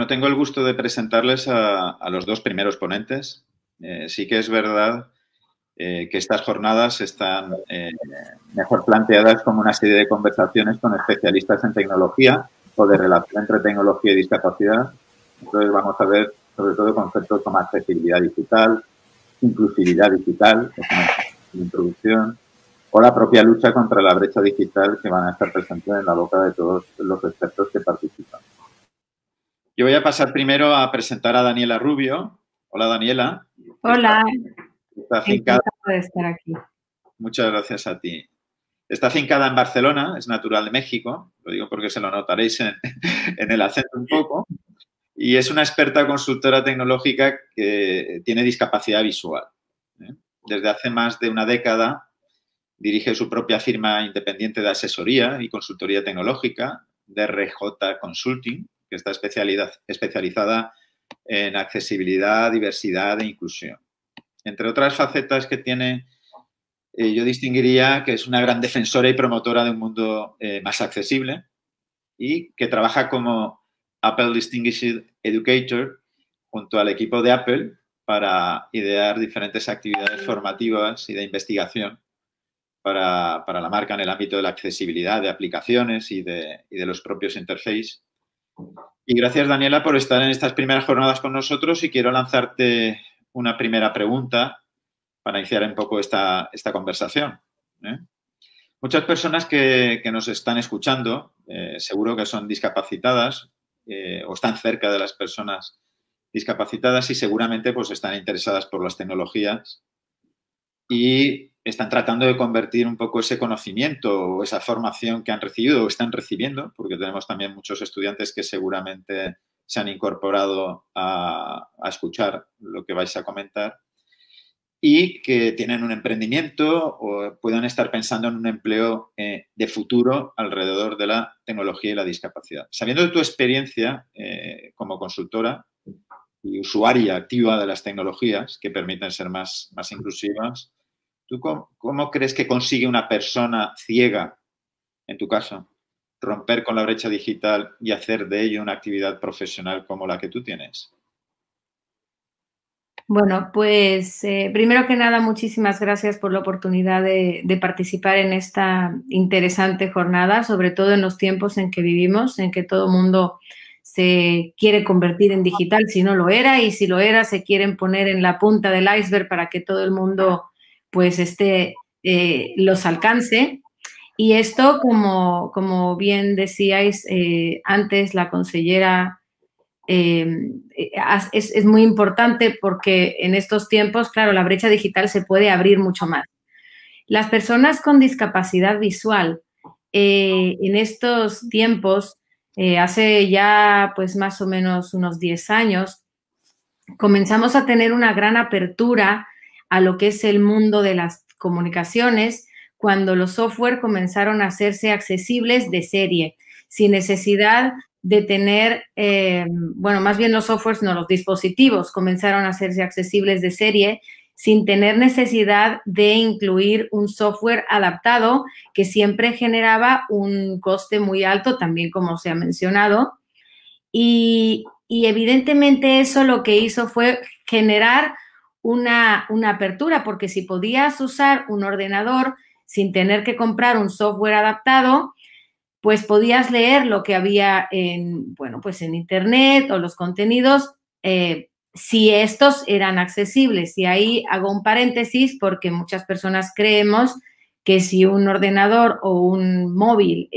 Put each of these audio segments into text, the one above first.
tengo el gusto de presentarles a los dos primeros ponentes. Sí que es verdad que estas jornadas están mejor planteadas como una serie de conversaciones con especialistas en tecnología o de relación entre tecnología y discapacidad. Entonces vamos a ver sobre todo conceptos como accesibilidad digital, inclusividad digital, es una introducción, o la propia lucha contra la brecha digital que van a estar presentes en la boca de todos los expertos que participan. Yo voy a pasar primero a presentar a Daniela Rubio. Hola, Daniela. Hola, está afincada, encantada de estar aquí. Muchas gracias a ti. Está afincada en Barcelona, es natural de México, lo digo porque se lo notaréis en el acento un poco, y es una experta consultora tecnológica que tiene discapacidad visual. Desde hace más de una década dirige su propia firma independiente de asesoría y consultoría tecnológica, DRJ Consulting, que está especializada en accesibilidad, diversidad e inclusión. Entre otras facetas que tiene, yo distinguiría que es una gran defensora y promotora de un mundo más accesible y que trabaja como Apple Distinguished Educator junto al equipo de Apple para idear diferentes actividades formativas y de investigación para la marca en el ámbito de la accesibilidad de aplicaciones y de los propios interfaces. Y gracias, Daniela, por estar en estas primeras jornadas con nosotros y quiero lanzarte una primera pregunta para iniciar un poco esta conversación. Muchas personas que nos están escuchando seguro que son discapacitadas o están cerca de las personas discapacitadas y seguramente pues, están interesadas por las tecnologías y están tratando de convertir un poco ese conocimiento o esa formación que han recibido o están recibiendo, porque tenemos también muchos estudiantes que seguramente se han incorporado a escuchar lo que vais a comentar y que tienen un emprendimiento o puedan estar pensando en un empleo de futuro alrededor de la tecnología y la discapacidad. Sabiendo de tu experiencia como consultora y usuaria activa de las tecnologías que permiten ser más inclusivas, ¿tú cómo crees que consigue una persona ciega, en tu caso, romper con la brecha digital y hacer de ello una actividad profesional como la que tú tienes? Bueno, pues primero que nada, muchísimas gracias por la oportunidad de participar en esta interesante jornada, sobre todo en los tiempos en que vivimos, en que todo el mundo se quiere convertir en digital si no lo era y si lo era se quieren poner en la punta del iceberg para que todo el mundo pues los alcance. Y esto, como bien decíais antes, la consellera, es muy importante porque en estos tiempos, claro, la brecha digital se puede abrir mucho más. Las personas con discapacidad visual, en estos tiempos, hace ya pues más o menos unos 10 años, comenzamos a tener una gran apertura a lo que es el mundo de las comunicaciones cuando los software comenzaron a hacerse accesibles de serie, sin necesidad de tener, bueno, más bien los softwares, no, los dispositivos comenzaron a hacerse accesibles de serie sin tener necesidad de incluir un software adaptado que siempre generaba un coste muy alto, también como se ha mencionado, y evidentemente eso lo que hizo fue generar una apertura, porque si podías usar un ordenador sin tener que comprar un software adaptado, pues podías leer lo que había bueno, pues en Internet o los contenidos, si estos eran accesibles. Y ahí hago un paréntesis porque muchas personas creemos que si un ordenador o un móvil,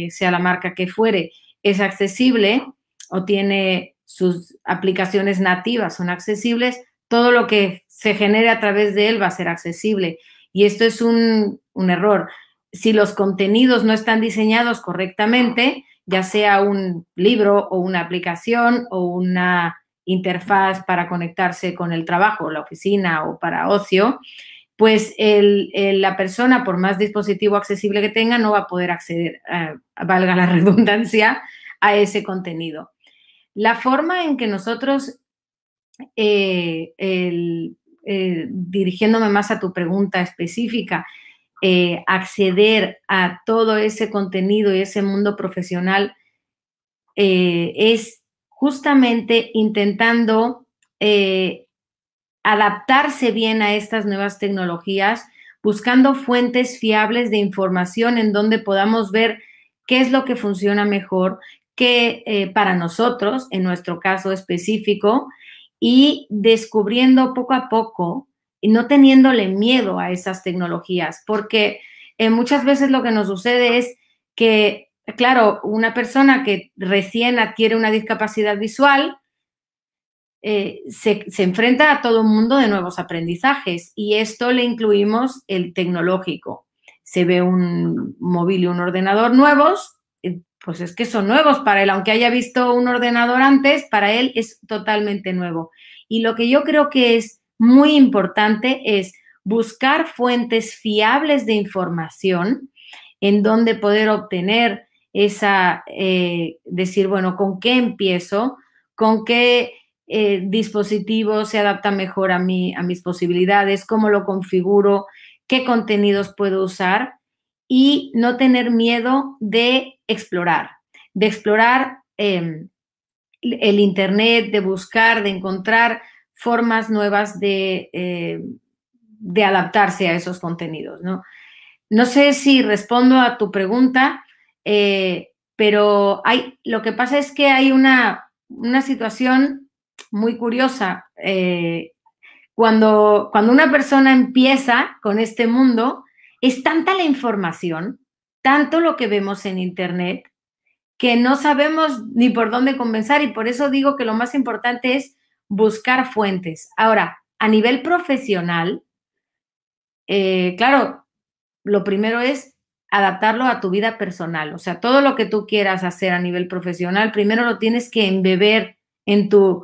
sea la marca que fuere, es accesible o tiene sus aplicaciones nativas, son accesibles, todo lo que se genere a través de él va a ser accesible. Y esto es un error. Si los contenidos no están diseñados correctamente, ya sea un libro o una aplicación o una interfaz para conectarse con el trabajo, la oficina o para ocio, pues la persona, por más dispositivo accesible que tenga, no va a poder acceder, valga la redundancia, a ese contenido. La forma en que nosotros, dirigiéndome más a tu pregunta específica, acceder a todo ese contenido y ese mundo profesional es justamente intentando adaptarse bien a estas nuevas tecnologías, buscando fuentes fiables de información en donde podamos ver qué es lo que funciona mejor, qué para nosotros, en nuestro caso específico, y descubriendo poco a poco y no teniéndole miedo a esas tecnologías, porque muchas veces lo que nos sucede es que, claro, una persona que recién adquiere una discapacidad visual, se enfrenta a todo un mundo de nuevos aprendizajes y esto le incluimos el tecnológico. Se ve un móvil y un ordenador nuevos, pues es que son nuevos para él, aunque haya visto un ordenador antes, para él es totalmente nuevo. Y lo que yo creo que es muy importante es buscar fuentes fiables de información en donde poder obtener esa, decir, bueno, ¿con qué empiezo? ¿Con qué dispositivo se adapta mejor a mis posibilidades? ¿Cómo lo configuro? ¿Qué contenidos puedo usar? Y no tener miedo de explorar el Internet, de buscar, de encontrar formas nuevas de adaptarse a esos contenidos, ¿no? No sé si respondo a tu pregunta, pero lo que pasa es que hay una situación muy curiosa. Cuando una persona empieza con este mundo, es tanta la información, tanto lo que vemos en Internet, que no sabemos ni por dónde comenzar y por eso digo que lo más importante es buscar fuentes. Ahora, a nivel profesional, claro, lo primero es adaptarlo a tu vida personal. O sea, todo lo que tú quieras hacer a nivel profesional, primero lo tienes que embeber en tu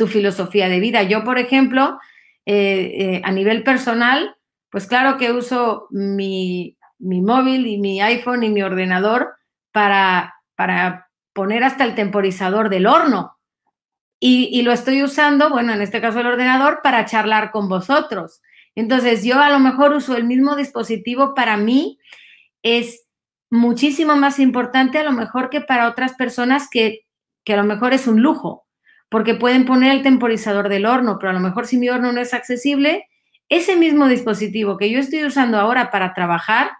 filosofía de vida. Yo, por ejemplo, a nivel personal, pues claro que uso mi móvil y mi iPhone y mi ordenador para poner hasta el temporizador del horno. Y lo estoy usando, bueno, en este caso el ordenador, para charlar con vosotros. Entonces, yo a lo mejor uso el mismo dispositivo. Para mí es muchísimo más importante a lo mejor que para otras personas que a lo mejor es un lujo, porque pueden poner el temporizador del horno, pero a lo mejor si mi horno no es accesible, ese mismo dispositivo que yo estoy usando ahora para trabajar,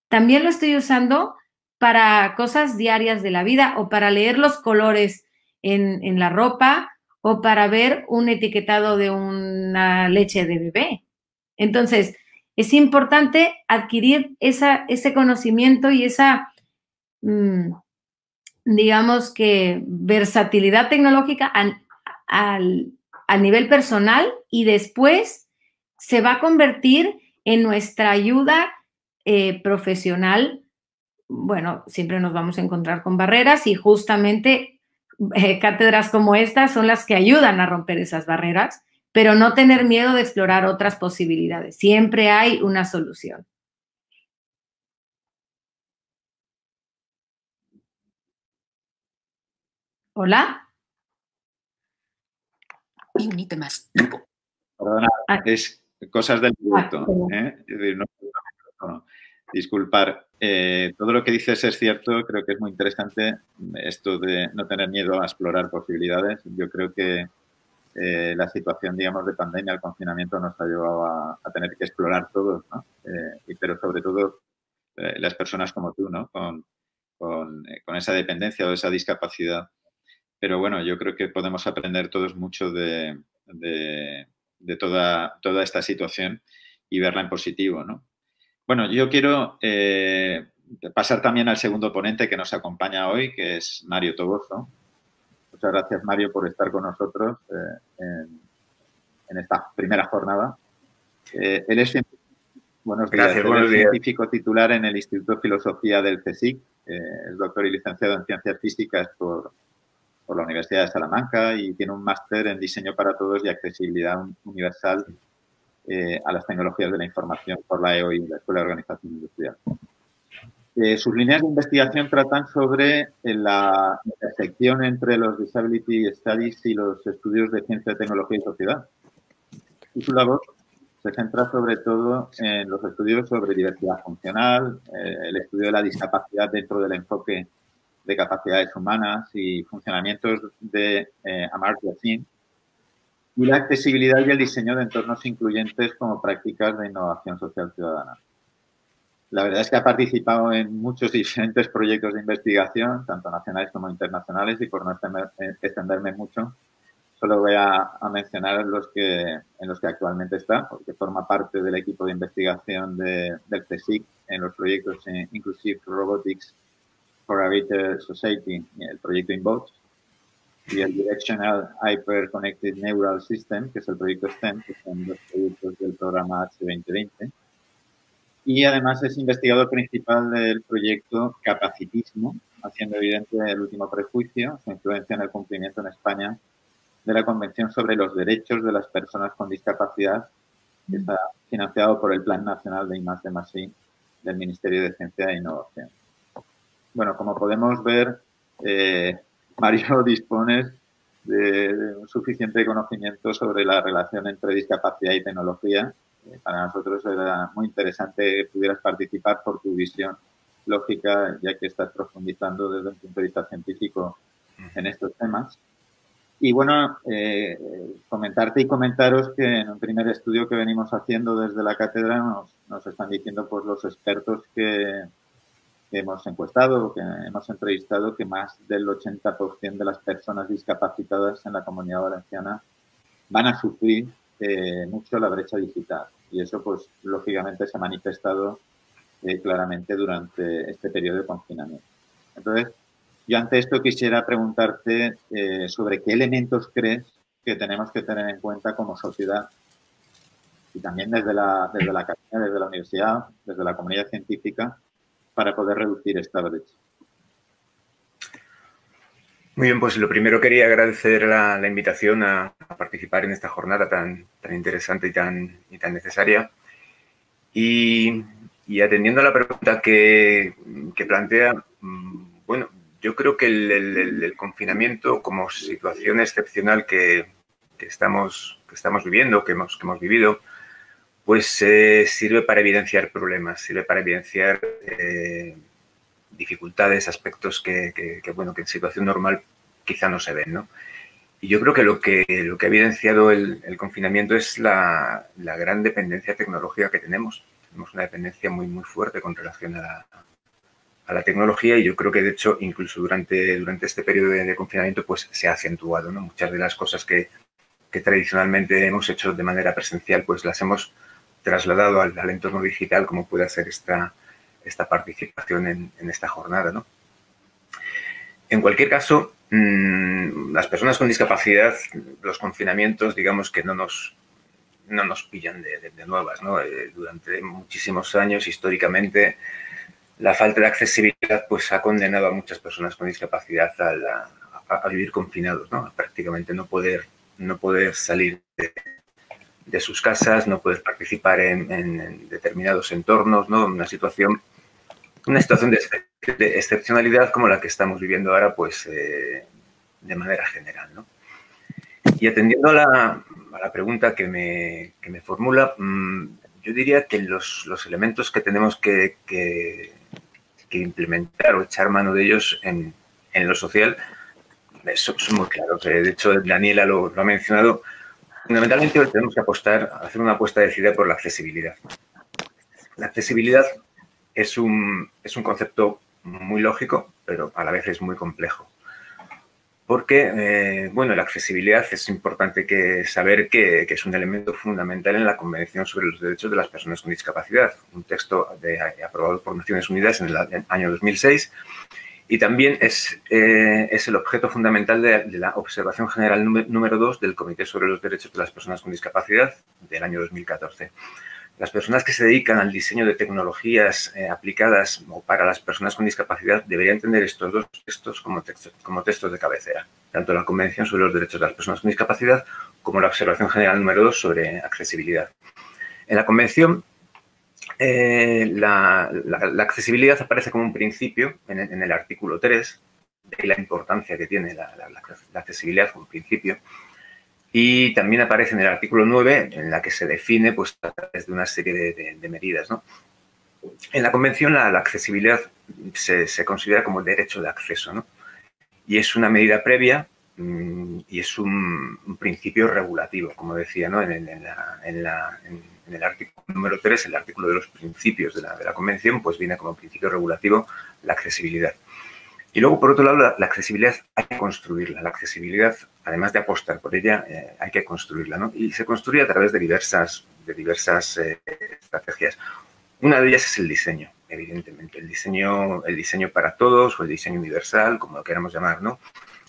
también lo estoy usando para cosas diarias de la vida o para leer los colores en la ropa o para ver un etiquetado de una leche de bebé. Entonces, es importante adquirir ese conocimiento y esa, digamos que, versatilidad tecnológica a nivel personal y después se va a convertir en nuestra ayuda profesional. Bueno, siempre nos vamos a encontrar con barreras y justamente cátedras como estas son las que ayudan a romper esas barreras, pero no tener miedo de explorar otras posibilidades. Siempre hay una solución. ¿Hola? Y un ítem más. Perdona, es cosas del directo. Es decir, no, disculpar. Todo lo que dices es cierto, creo que es muy interesante esto de no tener miedo a explorar posibilidades. Yo creo que la situación, digamos, de pandemia, el confinamiento nos ha llevado a tener que explorar todos, ¿no? Pero sobre todo las personas como tú, ¿no? Con esa dependencia o esa discapacidad. Pero bueno, yo creo que podemos aprender todos mucho de toda esta situación y verla en positivo, ¿no? Bueno, yo quiero pasar también al segundo ponente que nos acompaña hoy, que es Mario Toboso. Muchas gracias, Mario, por estar con nosotros en esta primera jornada. Él es científico titular en el Instituto de Filosofía del CSIC, es doctor y licenciado en Ciencias Físicas por la Universidad de Salamanca y tiene un máster en Diseño para Todos y Accesibilidad Universal a las Tecnologías de la Información por la EOI, la Escuela de Organización Industrial. Sus líneas de investigación tratan sobre la intersección entre los Disability Studies y los estudios de ciencia, tecnología y sociedad. Y su labor se centra sobre todo en los estudios sobre diversidad funcional, el estudio de la discapacidad dentro del enfoque de capacidades humanas y funcionamientos de Amartya Sen, y la accesibilidad y el diseño de entornos incluyentes como prácticas de innovación social ciudadana. La verdad es que ha participado en muchos diferentes proyectos de investigación, tanto nacionales como internacionales, y por no extenderme mucho, solo voy a mencionar en los que actualmente está, porque forma parte del equipo de investigación del CSIC en los proyectos Inclusive Robotics for a Better Society, el proyecto InBots, y el Directional Hyper Connected Neural System, que es el proyecto STEM, que son los proyectos del programa H2020. Y además es investigador principal del proyecto Capacitismo, haciendo evidente el último prejuicio, su influencia en el cumplimiento en España de la Convención sobre los Derechos de las Personas con Discapacidad, que está financiado por el Plan Nacional de I+D+I del Ministerio de Ciencia e Innovación. Bueno, como podemos ver, Mario, dispones de un suficiente conocimiento sobre la relación entre discapacidad y tecnología. Para nosotros era muy interesante que pudieras participar por tu visión lógica, ya que estás profundizando desde un punto de vista científico en estos temas. Y bueno, comentarte y comentaros que en un primer estudio que venimos haciendo desde la cátedra nos están diciendo pues los expertos que hemos encuestado, que hemos entrevistado, que más del 80% de las personas discapacitadas en la Comunidad Valenciana van a sufrir mucho la brecha digital. Y eso, pues, lógicamente se ha manifestado claramente durante este periodo de confinamiento. Entonces, yo ante esto quisiera preguntarte sobre qué elementos crees que tenemos que tener en cuenta como sociedad y también desde la academia, desde la universidad, desde la comunidad científica, para poder reducir esta brecha. Muy bien, pues lo primero quería agradecer la invitación a participar en esta jornada tan interesante y tan necesaria. Y atendiendo a la pregunta que plantea, bueno, yo creo que el confinamiento como situación excepcional que estamos viviendo, que hemos vivido, pues sirve para evidenciar problemas, sirve para evidenciar dificultades, aspectos que en situación normal quizá no se ven, ¿no? Y yo creo que lo que ha evidenciado el confinamiento es la gran dependencia tecnológica que tenemos. Tenemos una dependencia muy fuerte con relación a la tecnología, y yo creo que, de hecho, incluso durante este periodo de confinamiento, pues se ha acentuado, ¿no? Muchas de las cosas que tradicionalmente hemos hecho de manera presencial, pues las hemos trasladado al entorno digital, como puede ser esta participación en esta jornada, ¿no? En cualquier caso, las personas con discapacidad, los confinamientos, digamos que no nos pillan de nuevas, ¿no? Durante muchísimos años, históricamente, la falta de accesibilidad pues ha condenado a muchas personas con discapacidad a vivir confinados, ¿no? Prácticamente no poder salir de sus casas, no poder participar en determinados entornos, ¿no? Una situación de excepcionalidad como la que estamos viviendo ahora, pues de manera general, ¿no? Y atendiendo a la pregunta que me formula, yo diría que los elementos que tenemos que implementar o echar mano de ellos en lo social son muy claros. De hecho, Daniela lo ha mencionado. Fundamentalmente tenemos que hacer una apuesta decidida por la accesibilidad. La accesibilidad es un concepto muy lógico, pero a la vez es muy complejo. Porque, la accesibilidad es importante saber que es un elemento fundamental en la Convención sobre los Derechos de las Personas con Discapacidad, un texto aprobado por Naciones Unidas en el año 2006, y también es el objeto fundamental de la Observación General número 2 del Comité sobre los Derechos de las Personas con Discapacidad del año 2014. Las personas que se dedican al diseño de tecnologías aplicadas o para las personas con discapacidad deberían tener estos dos textos como textos de cabecera, tanto la Convención sobre los Derechos de las Personas con Discapacidad como la Observación General número 2 sobre accesibilidad. En la Convención, la accesibilidad aparece como un principio en el artículo 3, de ahí la importancia que tiene la accesibilidad como principio. Y también aparece en el artículo 9, en la que se define pues, a través de una serie de medidas, ¿no? En la Convención la accesibilidad se considera como derecho de acceso, ¿no? Y es una medida previa y es un principio regulativo, como decía, ¿no? En el artículo número 3, el artículo de los principios de la Convención, pues viene como principio regulativo la accesibilidad. Y luego, por otro lado, la accesibilidad hay que construirla. La accesibilidad, además de apostar por ella, hay que construirla, ¿no? Y se construye a través de diversas estrategias. Una de ellas es el diseño, evidentemente. El diseño para todos o el diseño universal, como lo queramos llamar, ¿no?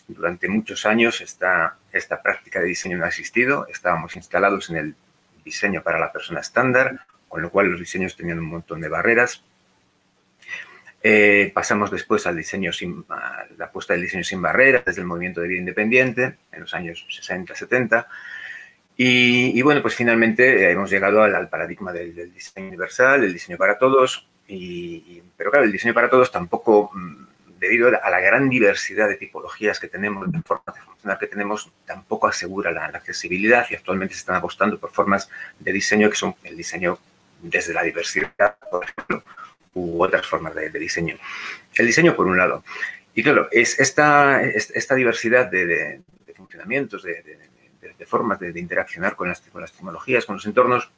Durante muchos años esta práctica de diseño no ha existido. Estábamos instalados en el diseño para la persona estándar, con lo cual los diseños tenían un montón de barreras. Pasamos después a la apuesta del diseño sin barreras desde el movimiento de vida independiente en los años 60, 70. Y bueno, pues finalmente hemos llegado al paradigma del diseño universal, el diseño para todos. Pero claro, el diseño para todos tampoco, debido a la gran diversidad de tipologías que tenemos, de formas de funcionar que tenemos, tampoco asegura la accesibilidad, y actualmente se están apostando por formas de diseño que son el diseño desde la diversidad, por ejemplo, u otras formas de diseño. El diseño, por un lado. Y claro, es esta diversidad de funcionamientos, de formas de interaccionar con las tecnologías, con los entornos,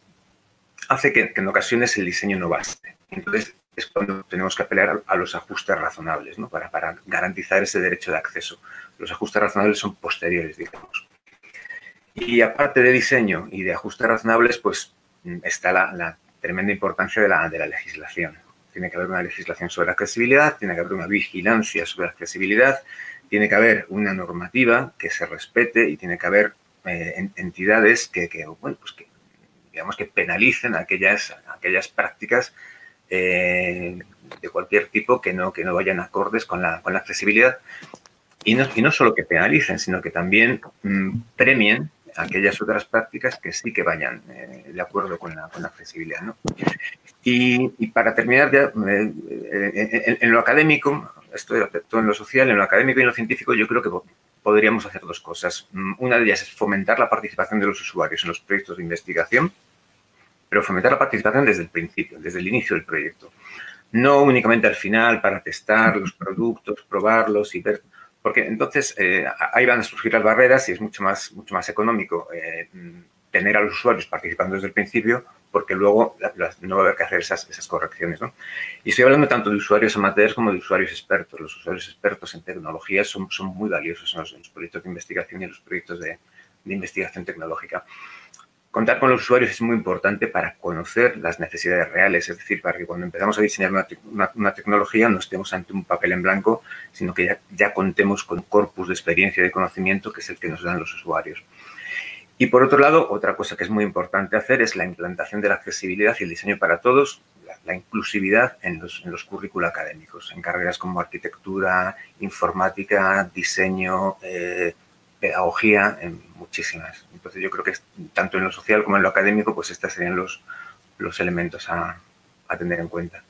hace que en ocasiones el diseño no baste. Entonces, es cuando tenemos que apelar a los ajustes razonables, ¿no? Para garantizar ese derecho de acceso. Los ajustes razonables son posteriores, digamos. Y aparte de diseño y de ajustes razonables, pues está la tremenda importancia de la legislación. Tiene que haber una legislación sobre accesibilidad, tiene que haber una vigilancia sobre accesibilidad, tiene que haber una normativa que se respete y tiene que haber entidades que digamos que penalicen aquellas prácticas de cualquier tipo que no vayan acordes con la accesibilidad. Y no solo que penalicen, sino que también premien aquellas otras prácticas que sí que vayan de acuerdo con la accesibilidad, ¿no? Y para terminar ya, en lo académico, esto todo en lo social, en lo académico y en lo científico, yo creo que podríamos hacer dos cosas. Una de ellas es fomentar la participación de los usuarios en los proyectos de investigación, pero fomentar la participación desde el principio, desde el inicio del proyecto. No únicamente al final para testar los productos, probarlos y ver, porque entonces ahí van a surgir las barreras y es mucho más económico tener a los usuarios participando desde el principio, porque luego no va a haber que hacer esas correcciones, ¿no? Y estoy hablando tanto de usuarios amateurs como de usuarios expertos. Los usuarios expertos en tecnología son muy valiosos en los proyectos de investigación y en los proyectos de investigación tecnológica. Contar con los usuarios es muy importante para conocer las necesidades reales, es decir, para que cuando empezamos a diseñar una tecnología no estemos ante un papel en blanco, sino que ya contemos con un corpus de experiencia y de conocimiento que es el que nos dan los usuarios. Y por otro lado, otra cosa que es muy importante hacer es la implantación de la accesibilidad y el diseño para todos, la inclusividad en los currículos académicos, en carreras como arquitectura, informática, diseño, pedagogía, en muchísimas. Entonces yo creo que tanto en lo social como en lo académico, pues estos serían los elementos a tener en cuenta.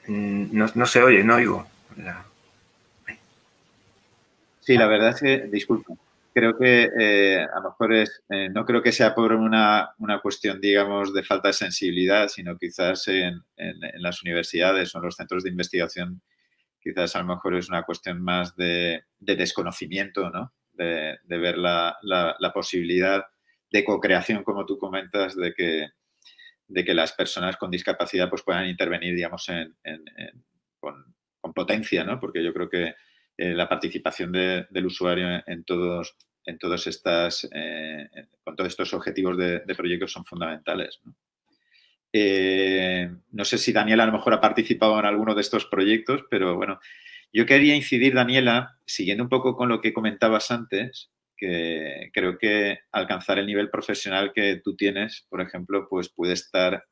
No se oye, no oigo. Sí, la verdad es que, disculpa, creo que a lo mejor no creo que sea por una cuestión, digamos, de falta de sensibilidad, sino quizás en las universidades o en los centros de investigación, quizás a lo mejor es una cuestión más de desconocimiento, ¿no? De ver la posibilidad de co-creación, como tú comentas, de que las personas con discapacidad pues puedan intervenir, digamos, con potencia, ¿no? Porque yo creo que la participación del usuario con todos estos objetivos de proyectos son fundamentales, ¿no? No sé si Daniela a lo mejor ha participado en alguno de estos proyectos, pero bueno, yo quería incidir, Daniela, siguiendo un poco con lo que comentabas antes, que creo que alcanzar el nivel profesional que tú tienes, por ejemplo, pues puede estar,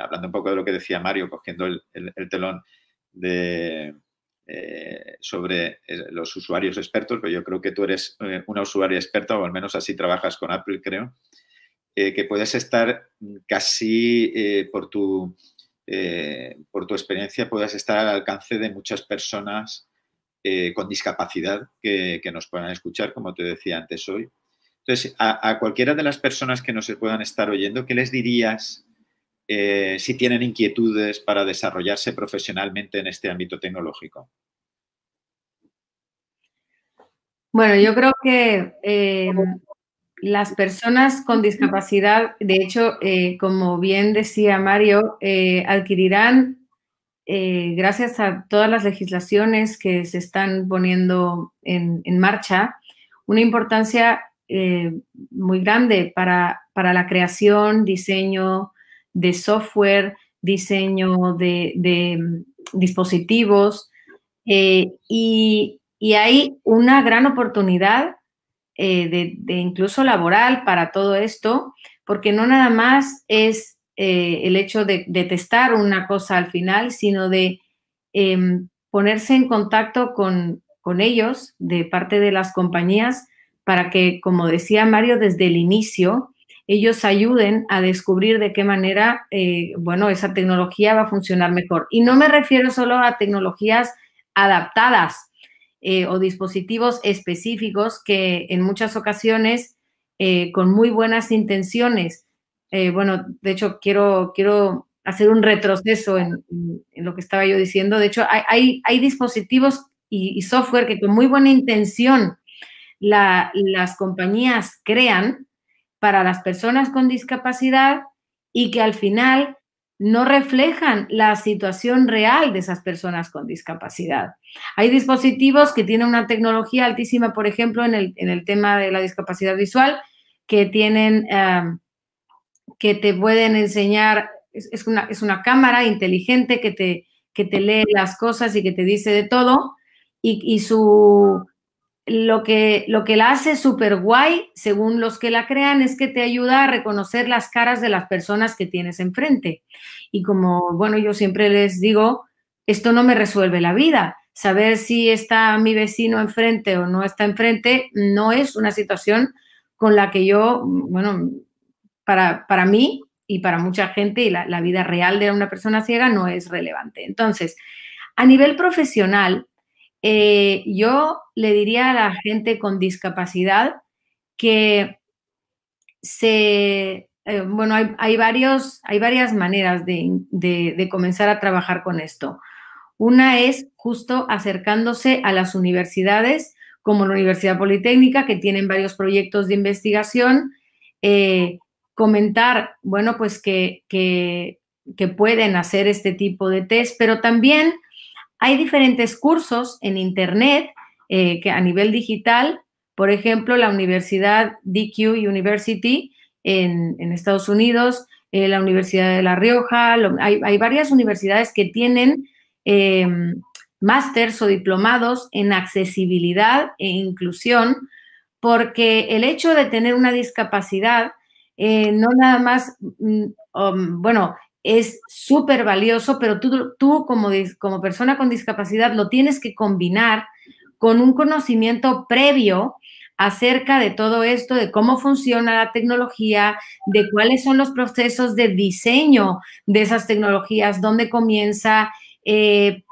hablando un poco de lo que decía Mario, cogiendo el telón sobre los usuarios expertos, pero yo creo que tú eres una usuaria experta, o al menos así trabajas con Apple, creo, que puedes estar casi por tu experiencia, puedes estar al alcance de muchas personas con discapacidad que nos puedan escuchar, como te decía antes hoy. Entonces, a cualquiera de las personas que nos puedan estar oyendo, ¿qué les dirías si tienen inquietudes para desarrollarse profesionalmente en este ámbito tecnológico? Bueno, yo creo que las personas con discapacidad, de hecho, como bien decía Mario, adquirirán, gracias a todas las legislaciones que se están poniendo en marcha, una importancia muy grande para la creación, diseño de software, diseño de dispositivos, y hay una gran oportunidad de incluso laboral para todo esto, porque no nada más es el hecho de testar una cosa al final, sino de ponerse en contacto con ellos de parte de las compañías para que, como decía Mario, desde el inicio, ellos ayuden a descubrir de qué manera, bueno, esa tecnología va a funcionar mejor. Y no me refiero solo a tecnologías adaptadas, o dispositivos específicos que en muchas ocasiones, con muy buenas intenciones, bueno, de hecho, quiero hacer un retroceso en lo que estaba yo diciendo. De hecho, hay dispositivos y software que con muy buena intención las compañías crean para las personas con discapacidad y que al final no reflejan la situación real de esas personas con discapacidad. Hay dispositivos que tienen una tecnología altísima, por ejemplo, en el tema de la discapacidad visual, que tienen, que te pueden enseñar, es una cámara inteligente que te lee las cosas y que te dice de todo, y lo que la hace súper guay, según los que la crean, es que te ayuda a reconocer las caras de las personas que tienes enfrente. Y como, bueno, yo siempre les digo, esto no me resuelve la vida. Saber si está mi vecino enfrente o no está enfrente no es una situación con la que yo, bueno, para mí y para mucha gente, y la vida real de una persona ciega no es relevante. Entonces, a nivel profesional, yo le diría a la gente con discapacidad que bueno, hay varias maneras de comenzar a trabajar con esto. Una es justo acercándose a las universidades, como la Universidad Politécnica, que tienen varios proyectos de investigación, comentar, bueno, pues que pueden hacer este tipo de test, pero también hay diferentes cursos en Internet que a nivel digital, por ejemplo, la Universidad DQ University en Estados Unidos, la Universidad de La Rioja, hay varias universidades que tienen másters o diplomados en accesibilidad e inclusión, porque el hecho de tener una discapacidad no nada más, bueno, es súper valioso, pero tú como persona con discapacidad lo tienes que combinar con un conocimiento previo acerca de todo esto, de cómo funciona la tecnología, de cuáles son los procesos de diseño de esas tecnologías, dónde comienza.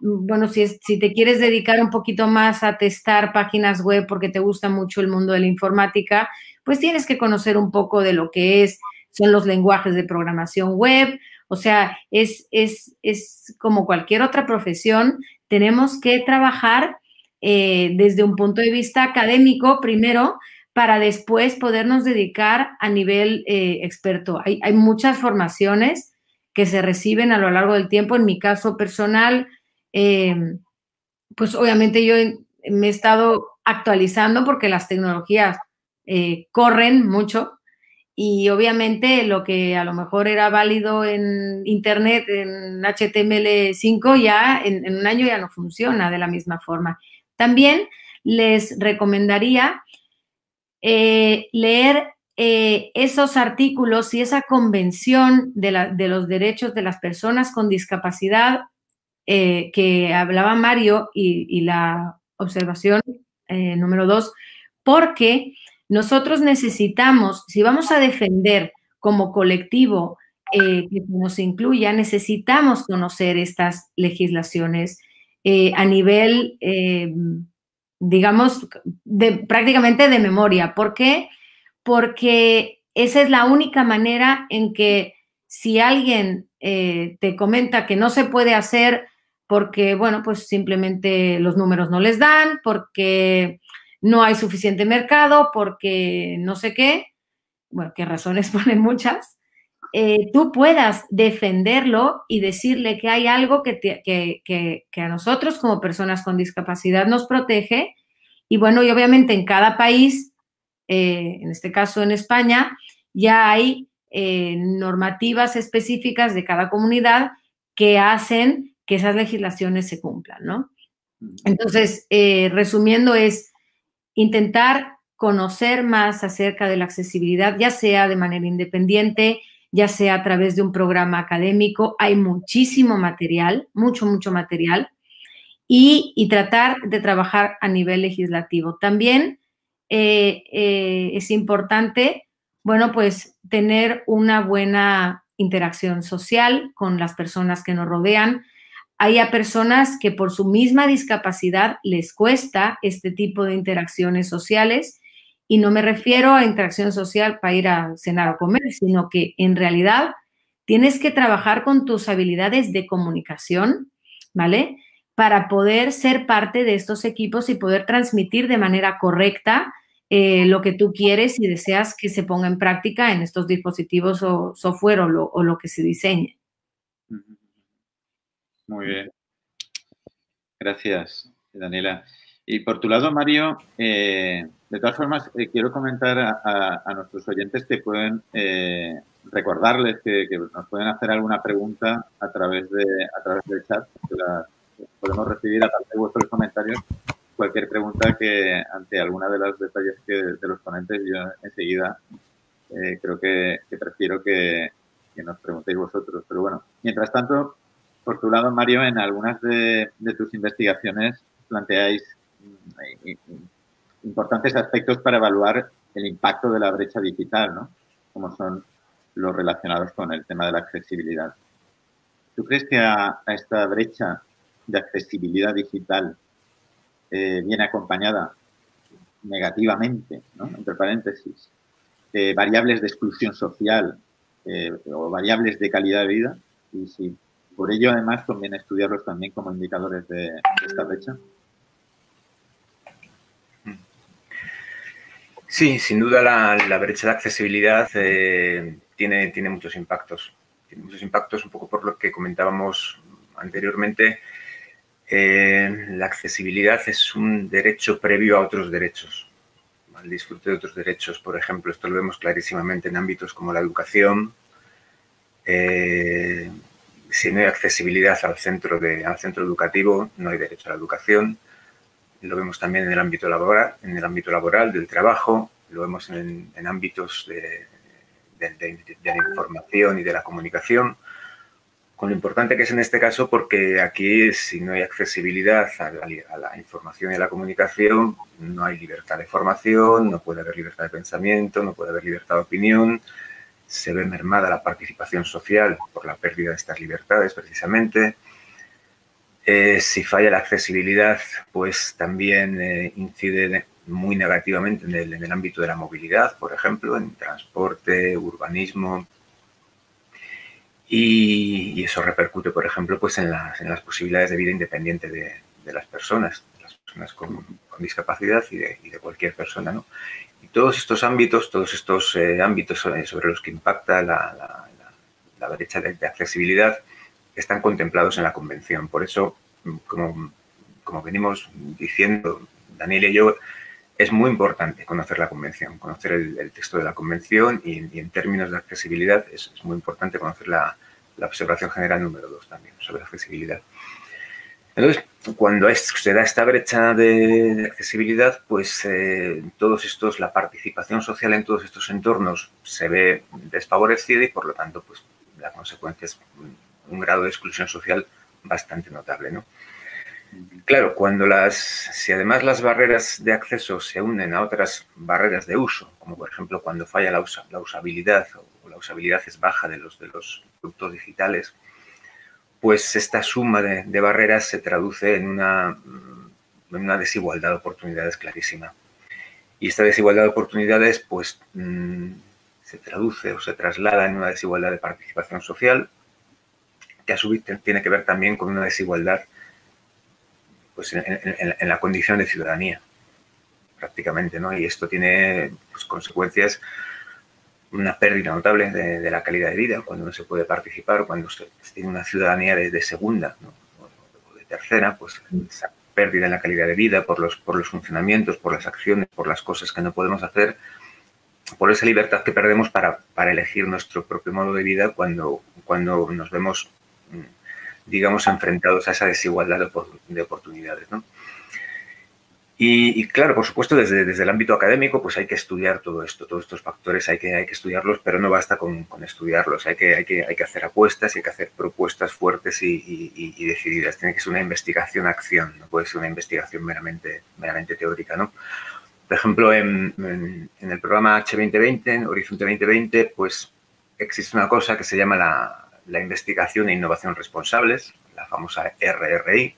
Bueno, si te quieres dedicar un poquito más a testar páginas web porque te gusta mucho el mundo de la informática, pues tienes que conocer un poco de lo que son los lenguajes de programación web. O sea, es como cualquier otra profesión, tenemos que trabajar desde un punto de vista académico primero, para después podernos dedicar a nivel experto. Hay muchas formaciones que se reciben a lo largo del tiempo. En mi caso personal, pues obviamente yo me he estado actualizando porque las tecnologías corren mucho. Y obviamente lo que a lo mejor era válido en Internet, en HTML5, ya en un año ya no funciona de la misma forma. También les recomendaría leer esos artículos y esa convención de los derechos de las personas con discapacidad que hablaba Mario, y la observación número 2, porque nosotros necesitamos, si vamos a defender como colectivo que nos incluya, necesitamos conocer estas legislaciones. a nivel, digamos, prácticamente de memoria. ¿Por qué? Porque esa es la única manera en que si alguien te comenta que no se puede hacer porque, bueno, pues simplemente los números no les dan, porque no hay suficiente mercado, porque no sé qué, bueno, qué razones ponen muchas, tú puedas defenderlo y decirle que hay algo que a nosotros como personas con discapacidad nos protege. Y bueno, y obviamente en cada país, en este caso en España, ya hay normativas específicas de cada comunidad que hacen que esas legislaciones se cumplan, ¿no? Entonces, resumiendo, es intentar conocer más acerca de la accesibilidad, ya sea de manera independiente, ya sea a través de un programa académico. Hay muchísimo material, mucho material, y tratar de trabajar a nivel legislativo. También es importante, bueno, pues tener una buena interacción social con las personas que nos rodean. Hay a personas que por su misma discapacidad les cuesta este tipo de interacciones sociales, y no me refiero a interacción social para ir a cenar o comer, sino que en realidad tienes que trabajar con tus habilidades de comunicación, ¿vale? Para poder ser parte de estos equipos y poder transmitir de manera correcta lo que tú quieres y deseas que se ponga en práctica en estos dispositivos o software o lo que se diseñe. Muy bien. Gracias, Daniela. Y por tu lado, Mario, de todas formas, quiero comentar a nuestros oyentes que pueden recordarles que nos pueden hacer alguna pregunta a través del chat. Podemos recibir a través de vuestros comentarios cualquier pregunta que ante alguna de los detalles de los ponentes yo enseguida creo que prefiero que nos preguntéis vosotros. Pero bueno, mientras tanto, por tu lado, Mario, en algunas de tus investigaciones planteáis importantes aspectos para evaluar el impacto de la brecha digital, ¿no? Como son los relacionados con el tema de la accesibilidad. ¿Tú crees que a esta brecha de accesibilidad digital viene acompañada negativamente, ¿no? Entre paréntesis, variables de exclusión social o variables de calidad de vida? Y si por ello, además, conviene estudiarlos también como indicadores de esta brecha. Sí, sin duda la brecha de accesibilidad tiene muchos impactos. Tiene muchos impactos un poco por lo que comentábamos anteriormente. La accesibilidad es un derecho previo a otros derechos, al disfrute de otros derechos. Por ejemplo, esto lo vemos clarísimamente en ámbitos como la educación. Si no hay accesibilidad al centro educativo, no hay derecho a la educación. Lo vemos también en el ámbito laboral, del trabajo, lo vemos en ámbitos de la información y de la comunicación, con lo importante que es en este caso, porque aquí si no hay accesibilidad a la información y a la comunicación, no hay libertad de formación, no puede haber libertad de pensamiento, no puede haber libertad de opinión, se ve mermada la participación social por la pérdida de estas libertades precisamente. Si falla la accesibilidad, pues también incide muy negativamente en el ámbito de la movilidad, por ejemplo, en transporte, urbanismo, y eso repercute, por ejemplo, pues en las posibilidades de vida independiente de las personas con discapacidad y de cualquier persona, ¿no? Y todos estos ámbitos sobre los que impacta la brecha de accesibilidad están contemplados en la Convención. Por eso, como venimos diciendo Daniel y yo, es muy importante conocer la Convención, conocer el texto de la Convención y en términos de accesibilidad es muy importante conocer la observación general número 2 también sobre accesibilidad. Entonces, cuando se da esta brecha de accesibilidad, pues la participación social en todos estos entornos se ve desfavorecida y, por lo tanto, pues la consecuencia es un grado de exclusión social bastante notable, ¿no? Claro, si además las barreras de acceso se unen a otras barreras de uso, como por ejemplo cuando falla la usabilidad o la usabilidad es baja de los productos digitales, pues esta suma de barreras se traduce en una desigualdad de oportunidades clarísima. Y esta desigualdad de oportunidades, pues, se traduce o se traslada en una desigualdad de participación social, que a su vez tiene que ver también con una desigualdad, pues, en la condición de ciudadanía, prácticamente, ¿no? Y esto tiene, pues, consecuencias, una pérdida notable de la calidad de vida cuando no se puede participar, cuando se tiene una ciudadanía de segunda, ¿no? O de tercera, pues esa pérdida en la calidad de vida por los funcionamientos, por las acciones, por las cosas que no podemos hacer, por esa libertad que perdemos para elegir nuestro propio modo de vida cuando nos vemos, digamos, enfrentados a esa desigualdad de oportunidades, ¿no? Y claro, por supuesto, desde el ámbito académico, pues hay que estudiar todo esto, todos estos factores hay que estudiarlos, pero no basta con estudiarlos, hay que hacer apuestas y hay que hacer propuestas fuertes y decididas. Tiene que ser una investigación-acción, no puede ser una investigación meramente teórica, ¿no? Por ejemplo, en el programa H2020, en Horizonte 2020, pues existe una cosa que se llama la investigación e innovación responsables, la famosa RRI,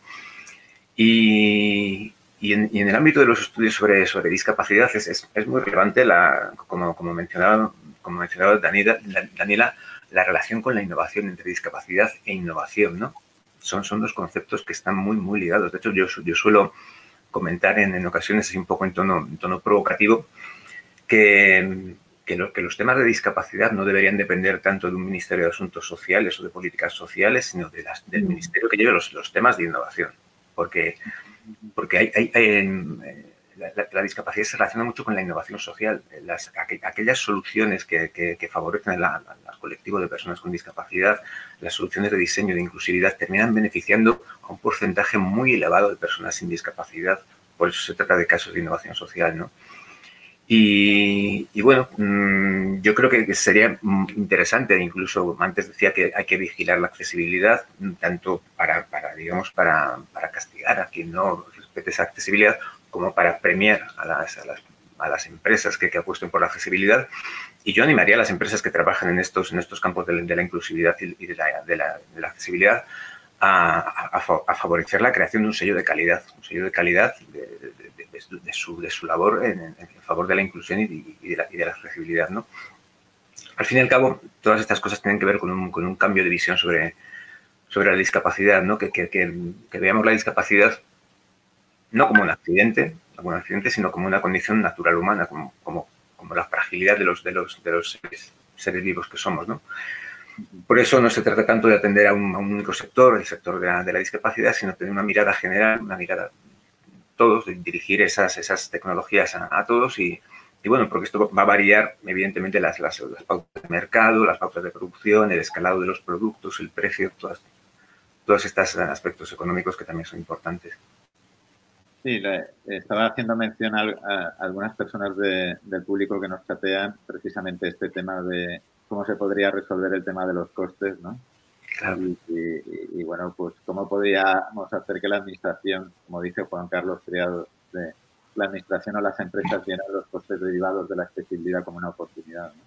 y en el ámbito de los estudios sobre discapacidad es muy relevante, como mencionaba Daniela, la relación con la innovación entre discapacidad e innovación, ¿no? Son dos conceptos que están muy ligados. De hecho, yo suelo comentar en ocasiones, así un poco en tono provocativo, que los temas de discapacidad no deberían depender tanto de un Ministerio de Asuntos Sociales o de Políticas Sociales, sino del Ministerio que lleve los temas de innovación. Porque la discapacidad se relaciona mucho con la innovación social. Aquellas soluciones que favorecen al colectivo de personas con discapacidad, las soluciones de diseño de inclusividad, terminan beneficiando a un porcentaje muy elevado de personas sin discapacidad. Por eso se trata de casos de innovación social, ¿no? Y bueno, yo creo que sería interesante, incluso antes decía que hay que vigilar la accesibilidad, tanto para castigar a quien no respete esa accesibilidad, como para premiar a las empresas que apuesten por la accesibilidad. Y yo animaría a las empresas que trabajan en estos campos de la inclusividad y de la accesibilidad a favorecer la creación de un sello de calidad de su labor en favor de la inclusión y de la accesibilidad, ¿no? Al fin y al cabo, todas estas cosas tienen que ver con un cambio de visión sobre la discapacidad, ¿no? Que veamos la discapacidad no como un accidente, sino como una condición natural humana, como la fragilidad de los seres vivos que somos, ¿no? Por eso no se trata tanto de atender a un único sector, el sector de la discapacidad, sino tener una mirada general, una mirada todos, de dirigir esas tecnologías a todos y bueno, porque esto va a variar, evidentemente, las pautas de mercado, las pautas de producción, el escalado de los productos, el precio, todos estos aspectos económicos que también son importantes. Sí, estaba haciendo mención a algunas personas del público que nos chatean precisamente este tema de cómo se podría resolver el tema de los costes, ¿no? Claro. Y bueno, pues cómo podríamos hacer que la administración, como dice Juan Carlos Criado, la administración o las empresas vieran los costes derivados de la accesibilidad como una oportunidad, ¿no?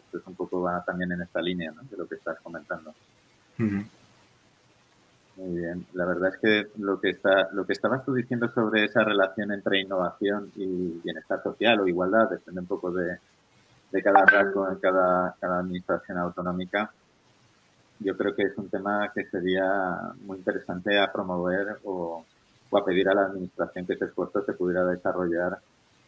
Esto es un poco va también en esta línea, ¿no? De lo que estás comentando. Muy bien. La verdad es que lo que estabas tú diciendo sobre esa relación entre innovación y bienestar social o igualdad, depende un poco de cada rasgo en cada administración autonómica. Yo creo que es un tema que sería muy interesante a promover o a pedir a la administración que ese esfuerzo se pudiera desarrollar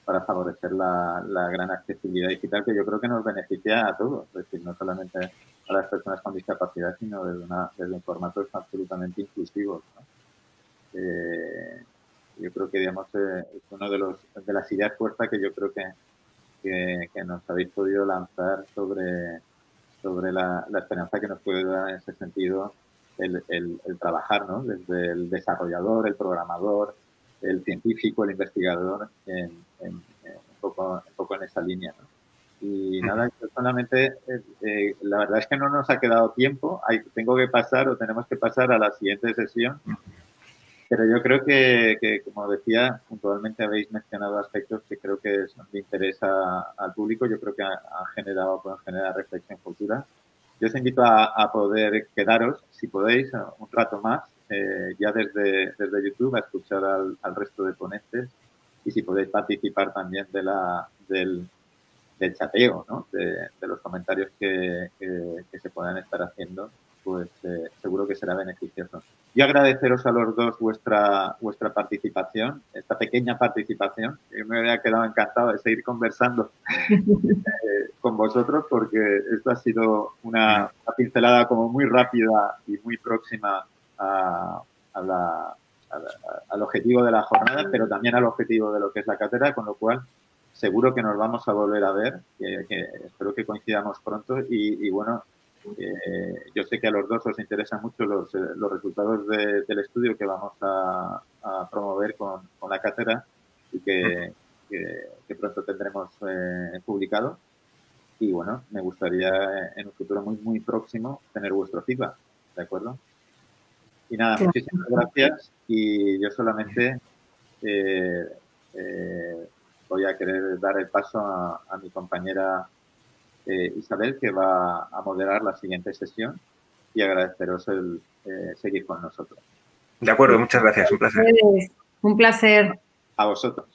para favorecer la gran accesibilidad digital, que yo creo que nos beneficia a todos, es decir, no solamente a las personas con discapacidad, sino desde un formato absolutamente inclusivo, ¿no? Yo creo que, digamos, es uno de las ideas fuerzas que yo creo que nos habéis podido lanzar sobre la esperanza que nos puede dar en ese sentido el trabajar, ¿no? Desde el desarrollador, el programador, el científico, el investigador, un poco en esa línea, ¿no? Y nada, solamente, la verdad es que no nos ha quedado tiempo, tenemos que pasar a la siguiente sesión, pero yo creo que, como decía, puntualmente habéis mencionado aspectos que creo que son de interés al público, yo creo que pueden generar reflexión futura. Yo os invito a poder quedaros, si podéis, un rato más, ya desde YouTube, a escuchar al resto de ponentes y si podéis participar también del chateo, ¿no? de los comentarios que se puedan estar haciendo, pues seguro que será beneficioso. Yo agradeceros a los dos vuestra participación, esta pequeña participación. Yo me había quedado encantado de seguir conversando con vosotros porque esto ha sido una pincelada como muy rápida y muy próxima al objetivo de la jornada, pero también al objetivo de lo que es la cátedra, con lo cual seguro que nos vamos a volver a ver, que espero que coincidamos pronto y bueno, yo sé que a los dos os interesan mucho los resultados del estudio que vamos a promover con la cátedra y que pronto tendremos publicado. Y bueno, me gustaría en un futuro muy próximo tener vuestro feedback, ¿de acuerdo? Y nada, muchísimas gracias y yo solamente voy a querer dar el paso a mi compañera Isabel, que va a moderar la siguiente sesión y agradeceros el seguir con nosotros. De acuerdo, muchas gracias, un placer. Un placer. A vosotros.